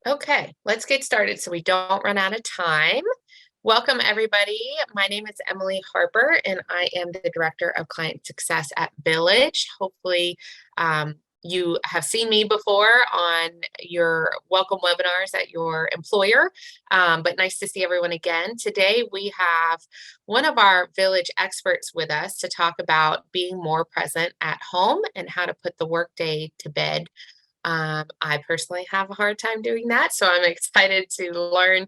Okay, let's get started so we don't run out of time. Welcome, everybody. My name is Emily Harper, and I am the Director of Client Success at Villyge. Hopefully, you have seen me before on your welcome webinars at your employer, but nice to see everyone again. Today, we have one of our Villyge experts with us to talk about being more present at home and how to put the workday to bed. I personally have a hard time doing that, so I'm excited to learn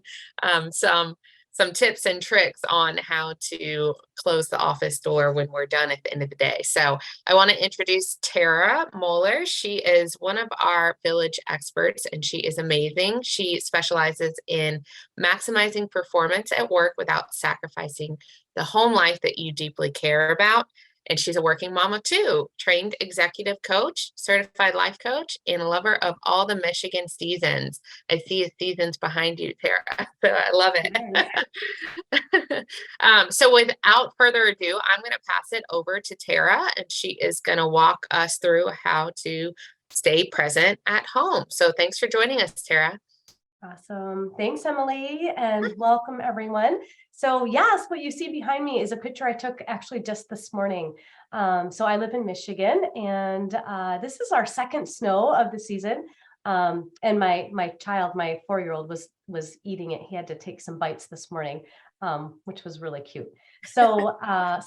some tips and tricks on how to close the office door when we're done at the end of the day. So I want to introduce Tara Moeller. She is one of our Villyge experts, and she is amazing. She specializes in maximizing performance at work without sacrificing the home life that you deeply care about. And she's a working mama too, trained executive coach, certified life coach, and a lover of all the Michigan seasons. I see the seasons behind you, Tara. So I love it. So without further ado, I'm going to pass it over to Tara, and she is going to walk us through how to stay present at home. So thanks for joining us, Tara. Awesome. Thanks, Emily, and welcome everyone. So yes, what you see behind me is a picture I took actually just this morning. So I live in Michigan, and this is our second snow of the season. And my child, my 4-year-old, was eating it. He had to take some bites this morning, which was really cute. So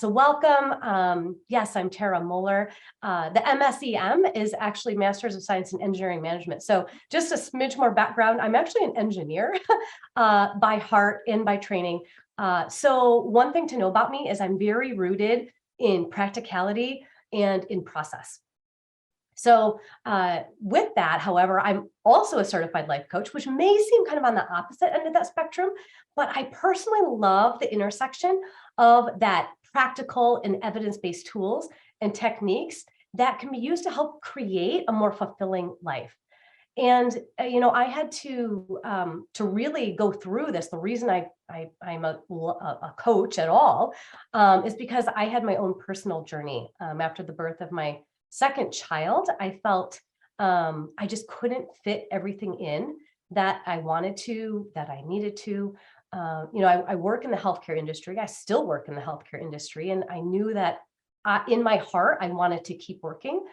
welcome. Yes, I'm Tara Moeller. The MSEM is actually Masters of Science in Engineering Management. So just a smidge more background. I'm actually an engineer by heart and by training. So one thing to know about me is I'm very rooted in practicality and in process. So with that, however, I'm also a certified life coach, which may seem kind of on the opposite end of that spectrum, but I personally love the intersection of that practical and evidence-based tools and techniques that can be used to help create a more fulfilling life. And I had to really go through this. The reason I'm a coach at all is because I had my own personal journey after the birth of my second child. I felt I just couldn't fit everything in that I wanted to, that I needed to. I work in the healthcare industry. I still work in the healthcare industry, and I knew that in my heart I wanted to keep working.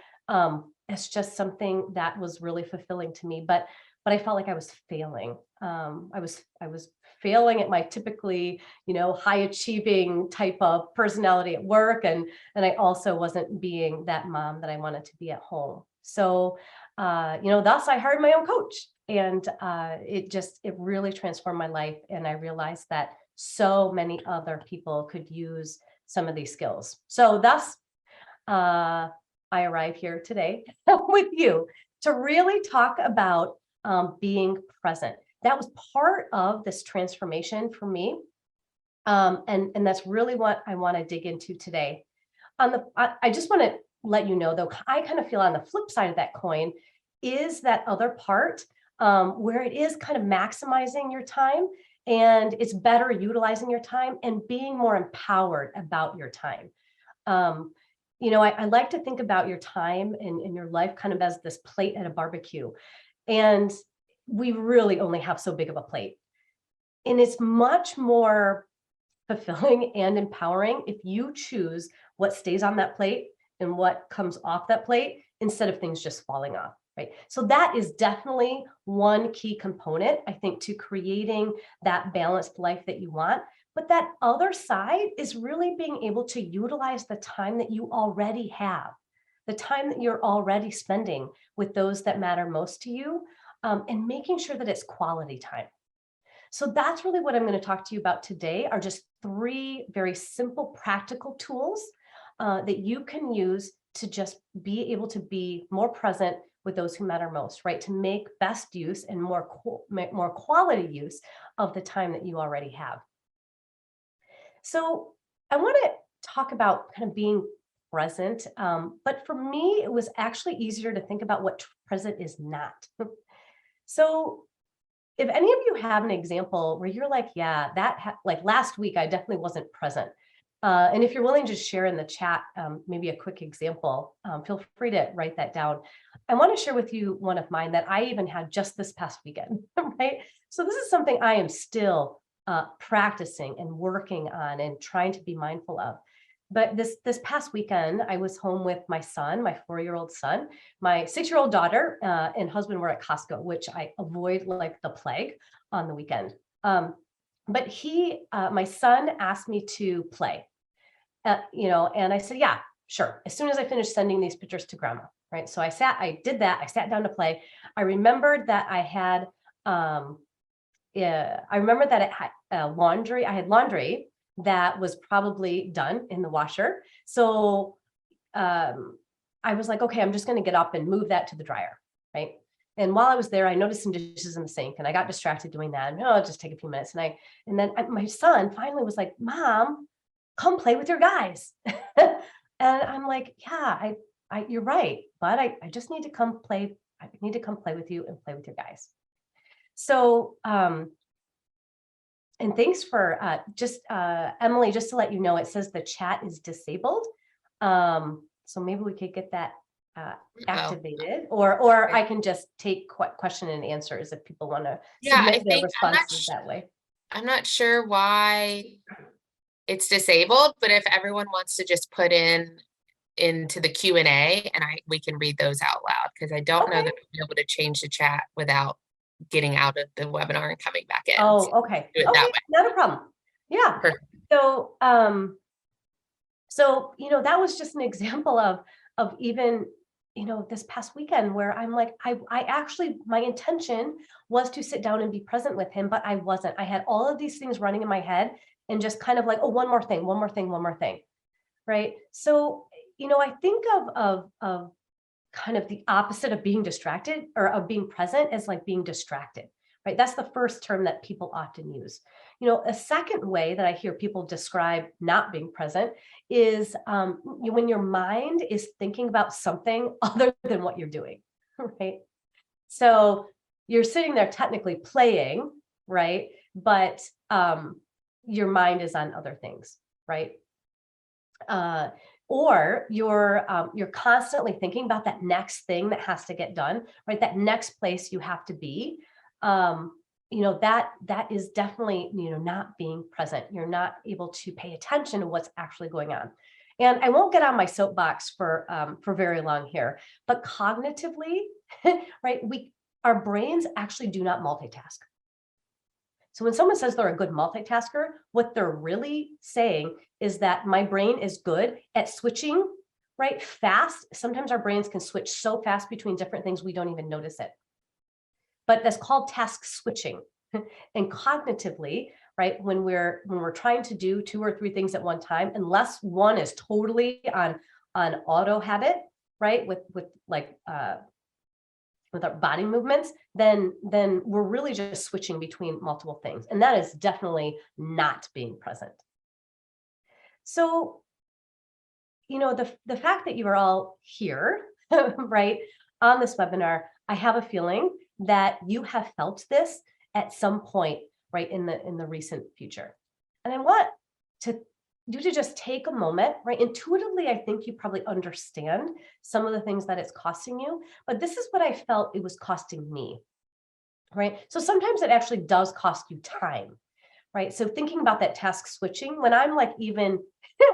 It's just something that was really fulfilling to me, but I felt like I was failing. I was failing at my typically, high achieving type of personality at work, and I also wasn't being that mom that I wanted to be at home. So, thus I hired my own coach, and it really transformed my life. And I realized that so many other people could use some of these skills. So thus, I arrive here today with you to really talk about being present. That was part of this transformation for me. And that's really what I want to dig into today. I just want to let you know, though, I kind of feel on the flip side of that coin is that other part where it is kind of maximizing your time, and it's better utilizing your time and being more empowered about your time. Um, I like to think about your time and your life kind of as this plate at a barbecue. And we really only have so big of a plate. And it's much more fulfilling and empowering if you choose what stays on that plate and what comes off that plate instead of things just falling off, right? So that is definitely one key component, I think, to creating that balanced life that you want. But that other side is really being able to utilize the time that you already have, the time that you're already spending with those that matter most to you, and making sure that it's quality time. So that's really what I'm going to talk to you about today, are just 3 very simple, practical tools that you can use to just be able to be more present with those who matter most, right? To make best use and more quality use of the time that you already have. So I want to talk about kind of being present. But for me, it was actually easier to think about what present is not. So if any of you have an example where you're like, yeah, like last week, I definitely wasn't present. And if you're willing to share in the chat, maybe a quick example, feel free to write that down. I want to share with you one of mine that I even had just this past weekend, right? So this is something I am still practicing and working on and trying to be mindful of. But this past weekend, I was home with my son, my 4-year-old son, my 6-year-old daughter, and husband were at Costco, which I avoid like the plague on the weekend. But my son asked me to play, and I said, yeah, sure. As soon as I finished sending these pictures to grandma, right? So I did that. I sat down to play. I remembered that I had, yeah, I remember that it had laundry. I had laundry that was probably done in the washer. So I was like, okay, I'm just going to get up and move that to the dryer, right? And while I was there, I noticed some dishes in the sink, and I got distracted doing that. And, I'll just take a few minutes. My son finally was like, "Mom, come play with your guys." And I'm like, "Yeah, you're right, but I just need to come play. I need to come play with you and play with your guys." So, and thanks for just Emily, just to let you know, it says the chat is disabled. So maybe we could get that activated, or I can just take question and answers if people want to Yeah, I submit their think responses that way. I'm not sure why it's disabled, but if everyone wants to just put into the Q&A and we can read those out loud, because I don't know Okay. that we'll be able to change the chat without getting out of the webinar and coming back in. So Oh, okay. do it Okay, that way. not a problem. Yeah. Perfect. So, that was just an example of even, this past weekend where I'm like, I actually, my intention was to sit down and be present with him, but I wasn't. I had all of these things running in my head and just kind of like, oh, one more thing, one more thing, one more thing. Right. So, I think of kind of the opposite of being distracted or of being present as like being distracted, right? That's the first term that people often use. A second way that I hear people describe not being present is when your mind is thinking about something other than what you're doing, right? So you're sitting there technically playing, right? But your mind is on other things, right? Or you're constantly thinking about that next thing that has to get done, right? That next place you have to be. That is definitely, not being present. You're not able to pay attention to what's actually going on. And I won't get on my soapbox for very long here, but cognitively, right? Our brains actually do not multitask. So when someone says they're a good multitasker, what they're really saying is that my brain is good at switching, right? Fast. Sometimes our brains can switch so fast between different things we don't even notice it. But that's called task switching. And cognitively, right, when we're trying to do 2 or 3 things at one time, unless one is totally on auto habit, right, with our body movements, then we're really just switching between multiple things. And that is definitely not being present. So, the fact that you are all here, right, on this webinar, I have a feeling that you have felt this at some point, right, in the recent future. And I want to you to just take a moment, right? Intuitively, I think you probably understand some of the things that it's costing you, but this is what I felt it was costing me, right? So sometimes it actually does cost you time, right? So thinking about that task switching, when I'm like even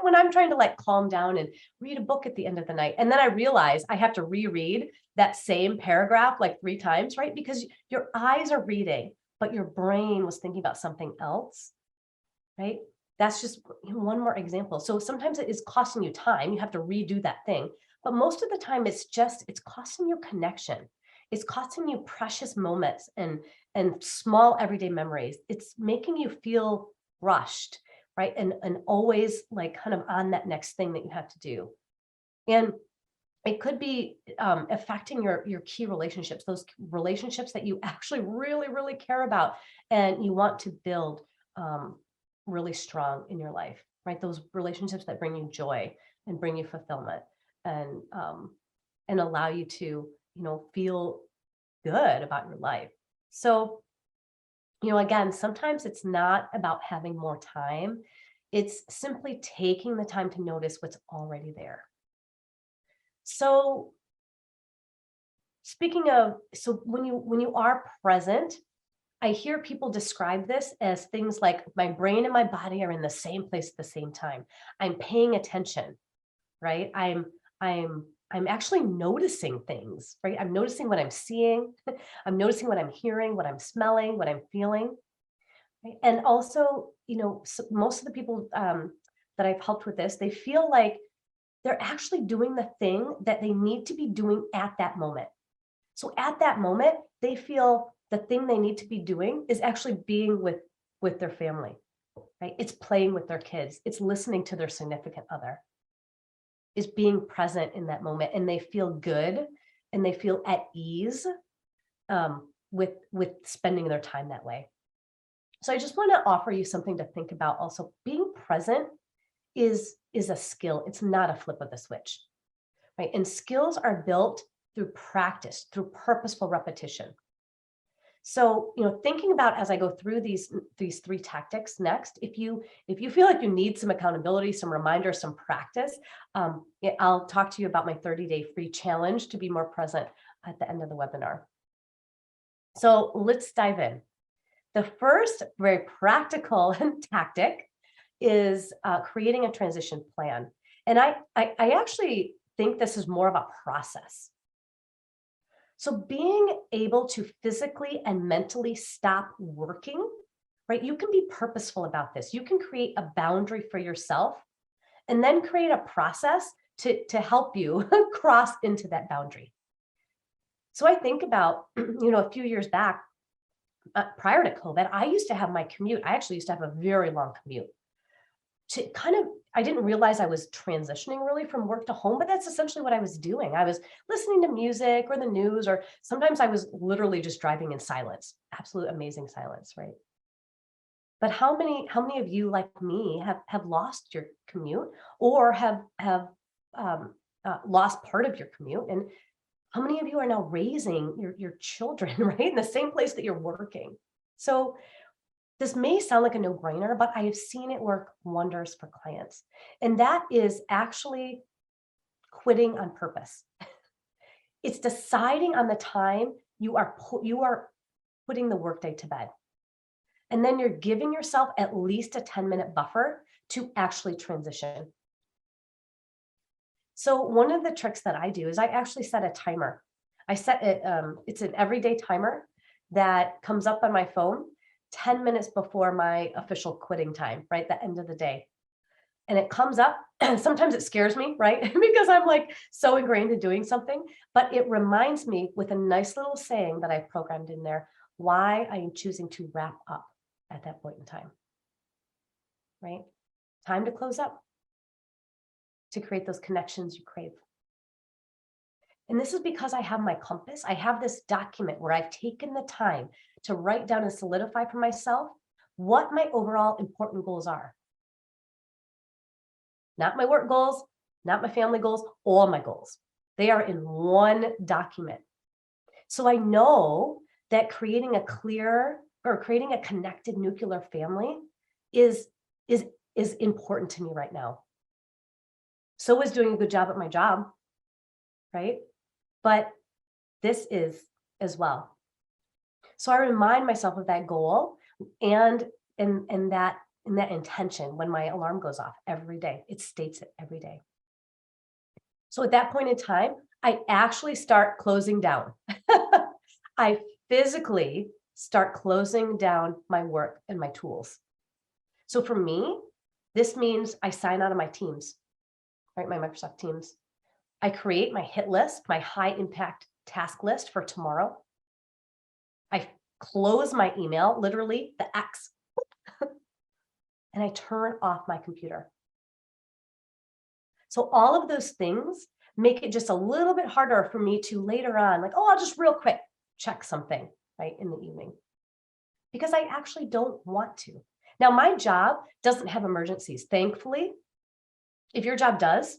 when I'm trying to like calm down and read a book at the end of the night, and then I realize I have to reread that same paragraph like 3 times, right? Because your eyes are reading, but your brain was thinking about something else, right? That's just one more example. So sometimes it is costing you time. You have to redo that thing. But most of the time, it's costing you connection. It's costing you precious moments and small everyday memories. It's making you feel rushed, right? And always like kind of on that next thing that you have to do. And it could be affecting your key relationships, those relationships that you actually really, really care about and you want to build really strong in your life, right? Those relationships that bring you joy and bring you fulfillment and allow you to, feel good about your life. So, again, sometimes it's not about having more time. It's simply taking the time to notice what's already there. So speaking of, so when you are present, I hear people describe this as things like my brain and my body are in the same place at the same time. I'm paying attention, right? I'm actually noticing things, right? I'm noticing what I'm seeing. I'm noticing what I'm hearing, what I'm smelling, what I'm feeling. Right? And also, most of the people that I've helped with this, they feel like they're actually doing the thing that they need to be doing at that moment. So at that moment, they feel the thing they need to be doing is actually being with their family, right? It's playing with their kids. It's listening to their significant other. Is being present in that moment, and they feel good and they feel at ease with spending their time that way. So I just want to offer you something to think about. Also, being present is a skill. It's not a flip of the switch, right? And skills are built through practice, through purposeful repetition. So, thinking about as I go through these three tactics next, if you feel like you need some accountability, some reminders, some practice, I'll talk to you about my 30-day free challenge to be more present at the end of the webinar. So let's dive in. The first very practical tactic is creating a transition plan. And I actually think this is more of a process. So being able to physically and mentally stop working, right? You can be purposeful about this. You can create a boundary for yourself and then create a process to help you cross into that boundary. So I think about, a few years back, prior to COVID, I used to have my commute. I actually used to have a very long commute. I didn't realize I was transitioning really from work to home, but that's essentially what I was doing. I was listening to music or the news, or sometimes I was literally just driving in silence, absolute amazing silence, right? But how many of you like me have lost your commute or have lost part of your commute? And how many of you are now raising your children, right, in the same place that you're working? So this may sound like a no-brainer, but I have seen it work wonders for clients. And that is actually quitting on purpose. It's deciding on the time you are putting the workday to bed. And then you're giving yourself at least a 10-minute buffer to actually transition. So one of the tricks that I do is I actually set a timer. I set it, it's an everyday timer that comes up on my phone 10 minutes before my official quitting time, right? The end of the day. And it comes up, and sometimes it scares me, right? Because I'm like so ingrained in doing something, but it reminds me with a nice little saying that I've programmed in there, why I am choosing to wrap up at that point in time, right? Time to close up, to create those connections you crave. And this is because I have my compass. I have this document where I've taken the time to write down and solidify for myself what my overall important goals are. Not my work goals, not my family goals, all my goals. They are in one document. So I know that creating a clear or creating a connected nuclear family is important to me right now. So is doing a good job at my job, right? But this is as well. So I remind myself of that goal and that intention when my alarm goes off every day. It states it every day. So at that point in time, I actually start closing down. I physically start closing down my work and my tools. So for me, this means I sign out of my Teams, right? My Microsoft Teams. I create my hit list, my high impact task list for tomorrow. I close my email, literally the X, and I turn off my computer. So all of those things make it just a little bit harder for me to later on, like, oh, I'll just real quick check something, right, in the evening, because I actually don't want to. Now, my job doesn't have emergencies, thankfully. If your job does,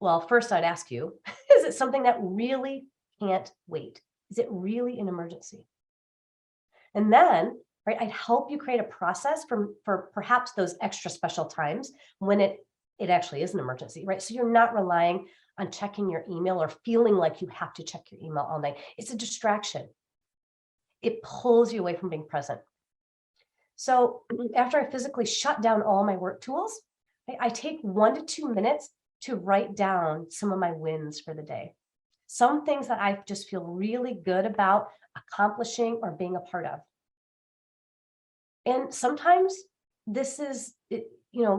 well, first I'd ask you, is it something that really can't wait? Is it really an emergency? And then right? I'd help you create a process for perhaps those extra special times when it actually is an emergency, right? So you're not relying on checking your email or feeling like you have to check your email all night. It's a distraction. It pulls you away from being present. So after I physically shut down all my work tools, I take 1 to 2 minutes to write down some of my wins for the day. Some things that I just feel really good about accomplishing or being a part of. And sometimes this is,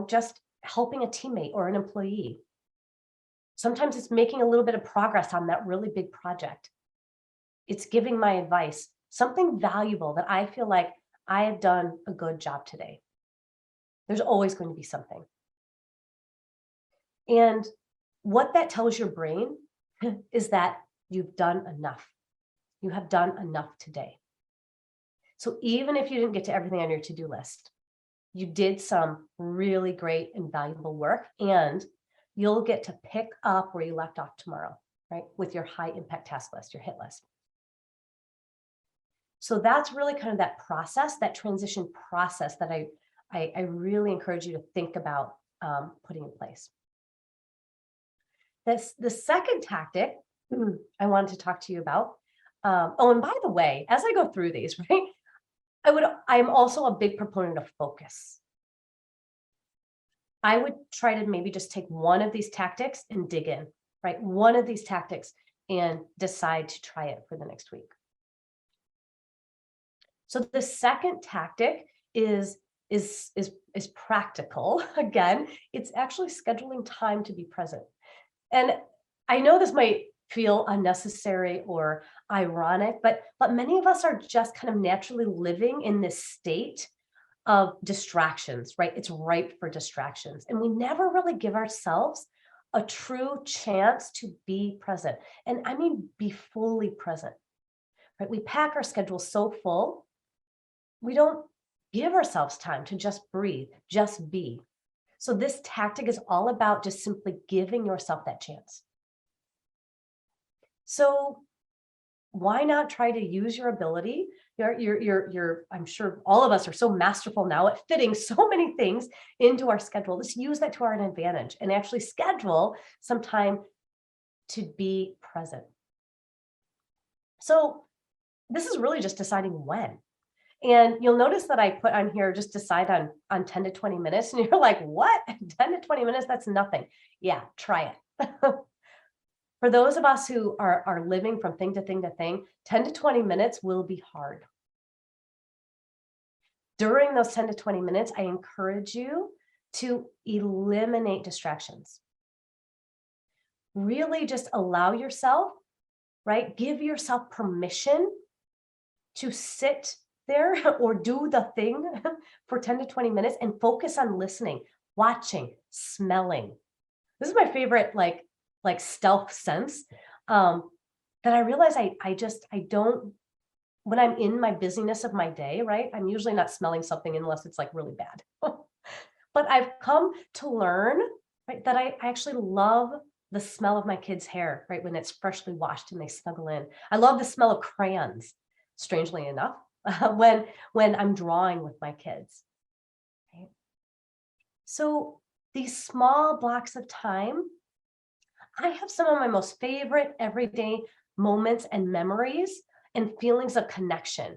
just helping a teammate or an employee. Sometimes it's making a little bit of progress on that really big project. It's giving my advice, something valuable that I feel like I have done a good job today. There's always going to be something. And what that tells your brain is that you've done enough. You have done enough today. So even if you didn't get to everything on your to-do list, you did some really great and valuable work, and you'll get to pick up where you left off tomorrow, right? With your high impact task list, your hit list. So that's really kind of that process, that transition process that I really encourage you to think about putting in place. The second tactic I wanted to talk to you about. And by the way, as I go through these, right, I'm also a big proponent of focus. I would try to maybe just take one of these tactics and dig in, right? One of these tactics and decide to try it for the next week. So the second tactic is practical. Again, it's actually scheduling time to be present. And I know this might feel unnecessary or ironic, but many of us are just kind of naturally living in this state of distractions, right? It's ripe for distractions. And we never really give ourselves a true chance to be present. And I mean, be fully present, right? We pack our schedule so full, we don't give ourselves time to just breathe, just be. So this tactic is all about just simply giving yourself that chance. So why not try to use your ability? I'm sure all of us are so masterful now at fitting so many things into our schedule. Let's use that to our advantage and actually schedule some time to be present. So this is really just deciding when. And you'll notice that I put on here, just decide on 10 to 20 minutes. And you're like, what? 10 to 20 minutes? That's nothing. Yeah, try it. For those of us who are living from thing to thing to thing, 10 to 20 minutes will be hard. During those 10 to 20 minutes, I encourage you to eliminate distractions. Really just allow yourself, right? Give yourself permission to sit there or do the thing for 10 to 20 minutes and focus on listening, watching, smelling. This is my favorite, like stealth sense that I realize I don't, when I'm in my busyness of my day, right? I'm usually not smelling something unless it's like really bad. But I've come to learn, right, that I actually love the smell of my kids' hair, right? When it's freshly washed and they snuggle in. I love the smell of crayons, strangely enough, when I'm drawing with my kids. Right? So these small blocks of time, I have some of my most favorite everyday moments and memories and feelings of connection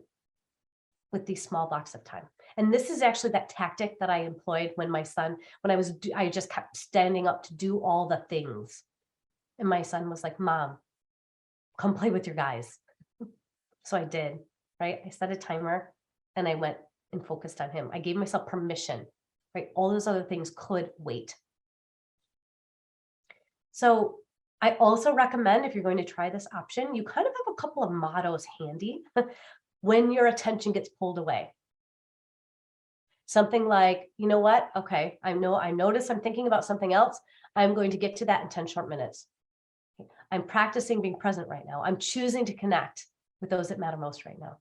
with these small blocks of time. And this is actually that tactic that I employed when I just kept standing up to do all the things. And my son was like, Mom, come play with your guys. So I did, right? I set a timer and I went and focused on him. I gave myself permission, right? All those other things could wait. So I also recommend, if you're going to try this option, you kind of have a couple of mottos handy when your attention gets pulled away. Something like, you know what? Okay, I notice I'm thinking about something else. I'm going to get to that in 10 short minutes. I'm practicing being present right now. I'm choosing to connect with those that matter most right now.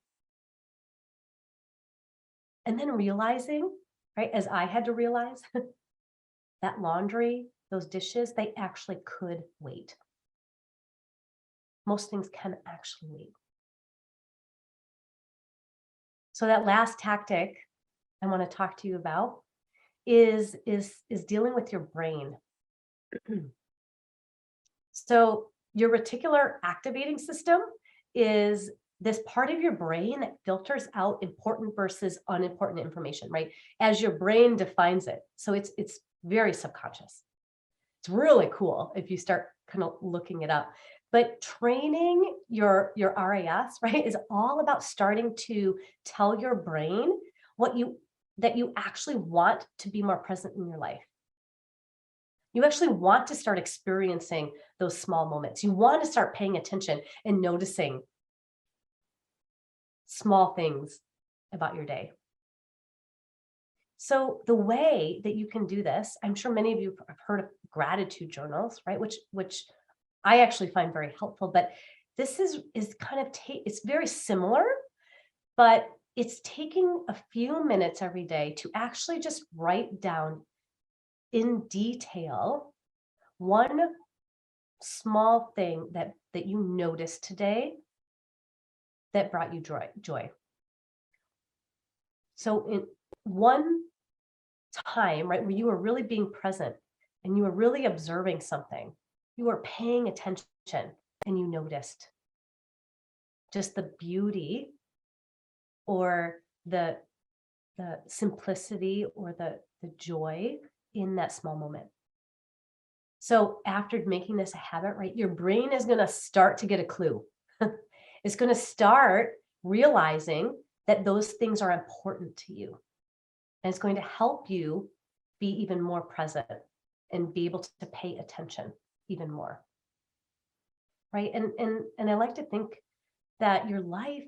And then realizing, right, as I had to realize, that laundry, those dishes, they actually could wait. Most things can actually wait. So that last tactic I want to talk to you about is dealing with your brain. So your reticular activating system is this part of your brain that filters out important versus unimportant information, right? As your brain defines it. So it's very subconscious. It's really cool if you start kind of looking it up. But training your RAS, right, is all about starting to tell your brain what you that you actually want to be more present in your life. You actually want to start experiencing those small moments. You want to start paying attention and noticing small things about your day. So the way that you can do this, I'm sure many of you have heard of gratitude journals, right? Which I actually find very helpful, but this is kind of it's very similar, but it's taking a few minutes every day to actually just write down in detail one small thing that you noticed today that brought you joy. So in one time, right, where you were really being present and you were really observing something, you were paying attention and you noticed just the beauty or the simplicity or the joy in that small moment. So after making this a habit, right, your brain is going to start to get a clue. It's going to start realizing that those things are important to you. And it's going to help you be even more present and be able to pay attention even more. Right? And I like to think that your life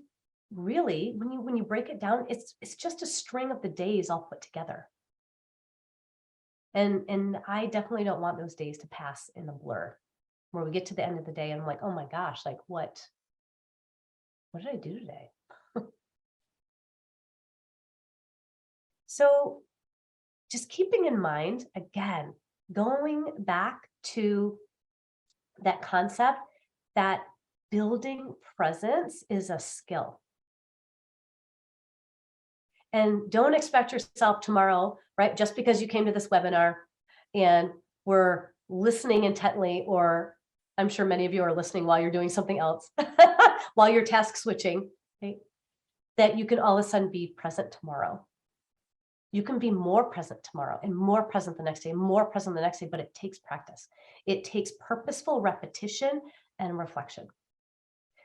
really, when you break it down, it's just a string of the days all put together. And I definitely don't want those days to pass in a blur where we get to the end of the day and I'm like, oh my gosh, like what did I do today? So just keeping in mind, again, going back to that concept that building presence is a skill. And don't expect yourself tomorrow, right? Just because you came to this webinar and were listening intently, or I'm sure many of you are listening while you're doing something else, while you're task switching, right? That you can all of a sudden be present tomorrow. You can be more present tomorrow and more present the next day, more present the next day, but it takes practice. It takes purposeful repetition and reflection.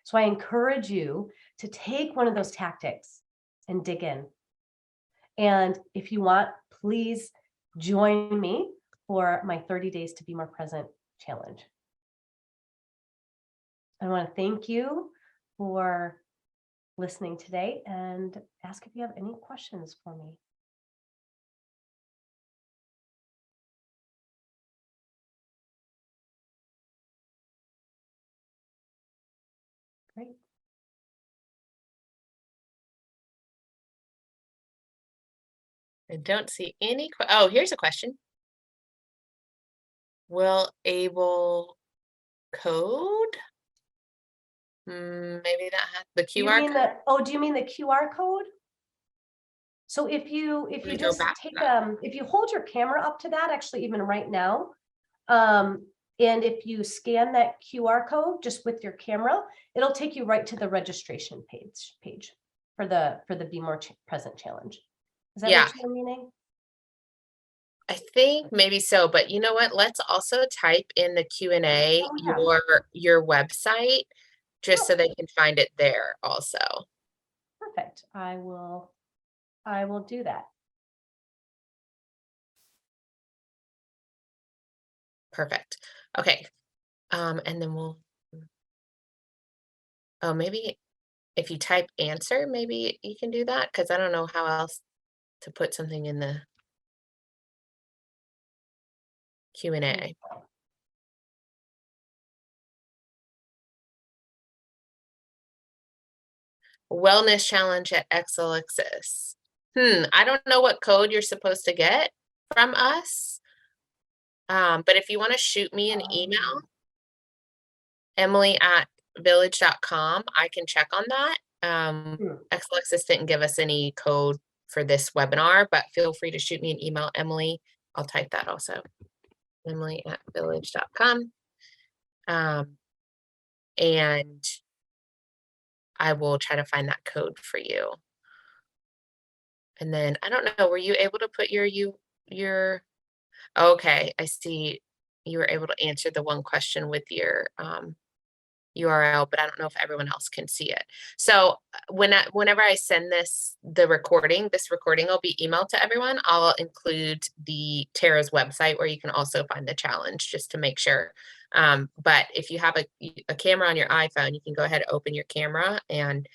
So I encourage you to take one of those tactics and dig in. And if you want, please join me for my 30 days to be more present challenge. I want to thank you for listening today and ask if you have any questions for me. Great. I don't see any. Oh, here's a question. Will able code? Maybe that has the Do you QR mean code. do you mean the QR code? So if you Let me go just back to take that. if you hold your camera up to that, actually even right now, and if you scan that QR code just with your camera, it'll take you right to the registration page for the Be More Present challenge. Is that Yeah, what you were meaning? I think maybe so, but you know what? Let's also type in the Q&A Oh yeah. your website just so Oh, they can find it there also. perfect. I will do that. Perfect. Okay. And then oh, maybe if you type answer, maybe you can do that because I don't know how else to put something in the Q&A. Wellness challenge at Exelixis. I don't know what code you're supposed to get from us. But if you want to shoot me an email, Emily@villyge.com, I can check on that Hmm. Exelexis didn't give us any code for this webinar, but feel free to shoot me an email, Emily. I'll type that also, emily@villyge.com. And I will try to find that code for you. And then I don't know, were you able to put your okay, I see you were able to answer the one question with your URL, but I don't know if everyone else can see it. So whenever I send this recording will be emailed to everyone. I'll include the Tara's website where you can also find the challenge just to make sure. But if you have a camera on your iPhone, you can go ahead and open your camera and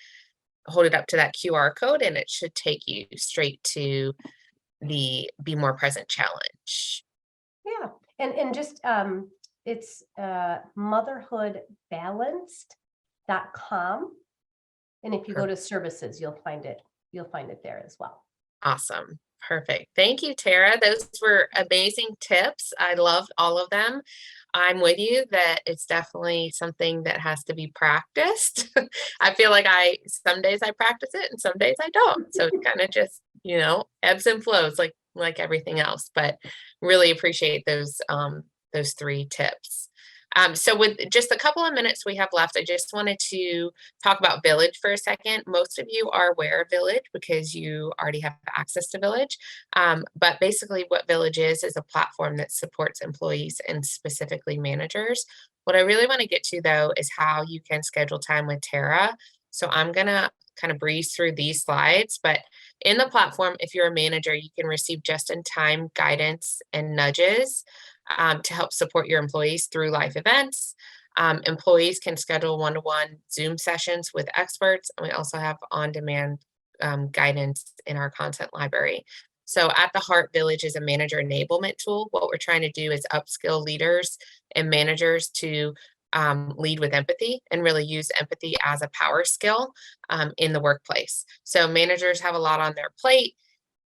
hold it up to that QR code, and it should take you straight to the Be More Present challenge. Yeah, and just it's motherhoodbalanced.com. And if you go to services, you'll find it there as well. Awesome. Perfect. Thank you, Tara. Those were amazing tips. I loved all of them. I'm with you that it's definitely something that has to be practiced. I feel like some days I practice it and some days I don't. So it kind of just, ebbs and flows like everything else, but really appreciate those 3 tips. So with just a couple of minutes we have left, I just wanted to talk about Villyge for a second. Most of you are aware of Villyge because you already have access to Villyge. But basically what Villyge is a platform that supports employees and specifically managers. What I really want to get to though is how you can schedule time with Tara. So I'm going to kind of breeze through these slides, but in the platform, if you're a manager, you can receive just-in-time guidance and nudges to help support your employees through life events. Employees can schedule one-to-one Zoom sessions with experts, and we also have on-demand guidance in our content library. So at the heart, Villyge is a manager enablement tool. What we're trying to do is upskill leaders and managers to lead with empathy and really use empathy as a power skill in the workplace. So managers have a lot on their plate.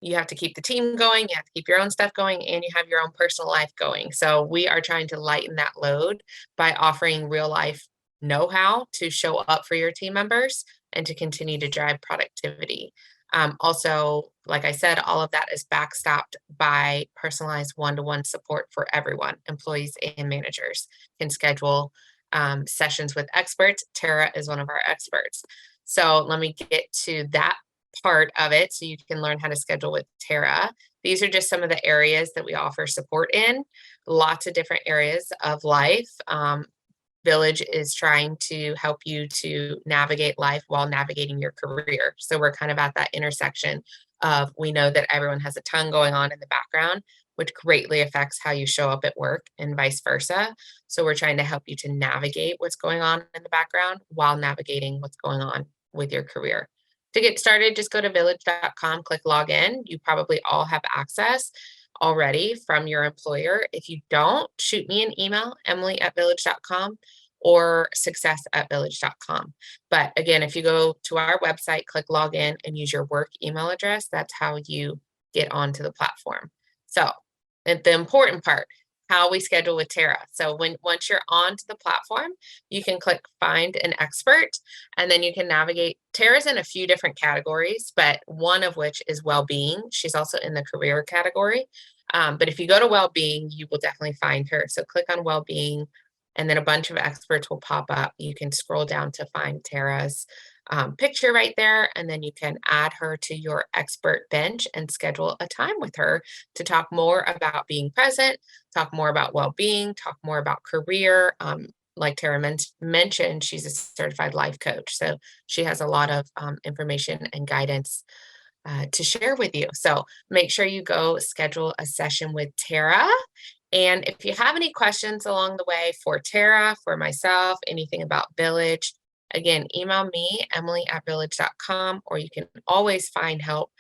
You have to keep the team going, you have to keep your own stuff going, and you have your own personal life going. So we are trying to lighten that load by offering real life know-how to show up for your team members and to continue to drive productivity. Also, like I said, all of that is backstopped by personalized one-to-one support for everyone. Employees and managers can schedule sessions with experts. Tara is one of our experts. So let me get to that part of it so you can learn how to schedule with Tara. These are just some of the areas that we offer support in. Lots of different areas of life. Villyge is trying to help you to navigate life while navigating your career. So we're kind of at that intersection of, we know that everyone has a ton going on in the background, which greatly affects how you show up at work and vice versa. So we're trying to help you to navigate what's going on in the background while navigating what's going on with your career. To get started, just go to villyge.com, click login. You probably all have access already from your employer. If you don't, shoot me an email, emily@villyge.com or success@villyge.com. But again, if you go to our website, click login and use your work email address, that's how you get onto the platform. So the important part, how we schedule with Tara. So once you're onto the platform, you can click find an expert, and then you can navigate. Tara's in a few different categories, but one of which is well-being. She's also in the career category. But if you go to well-being, you will definitely find her. So click on well-being, and then a bunch of experts will pop up. You can scroll down to find Tara's picture right there, and then you can add her to your expert bench and schedule a time with her to talk more about being present, talk more about well-being, talk more about career. Like Tara mentioned, she's a certified life coach, so she has a lot of information and guidance to share with you. So make sure you go schedule a session with Tara. And if you have any questions along the way for Tara, for myself, anything about Villyge, again, email me, emily@villyge.com, or you can always find help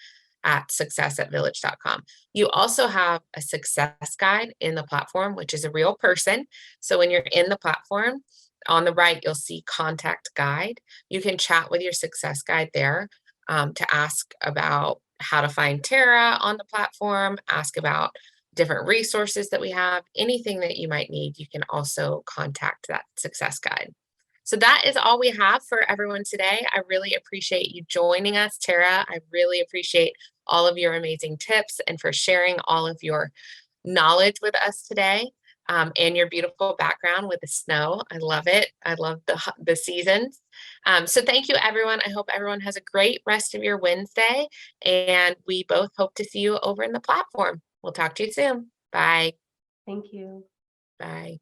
at success@villyge.com. You also have a success guide in the platform, which is a real person. So when you're in the platform, on the right, you'll see contact guide. You can chat with your success guide there to ask about how to find Tara on the platform, ask about different resources that we have, anything that you might need, you can also contact that success guide. So that is all we have for everyone today. I really appreciate you joining us, Tara. I really appreciate all of your amazing tips and for sharing all of your knowledge with us today, and your beautiful background with the snow. I love it. I love the seasons. So thank you, everyone. I hope everyone has a great rest of your Wednesday, and we both hope to see you over in the platform. We'll talk to you soon. Bye. Thank you. Bye.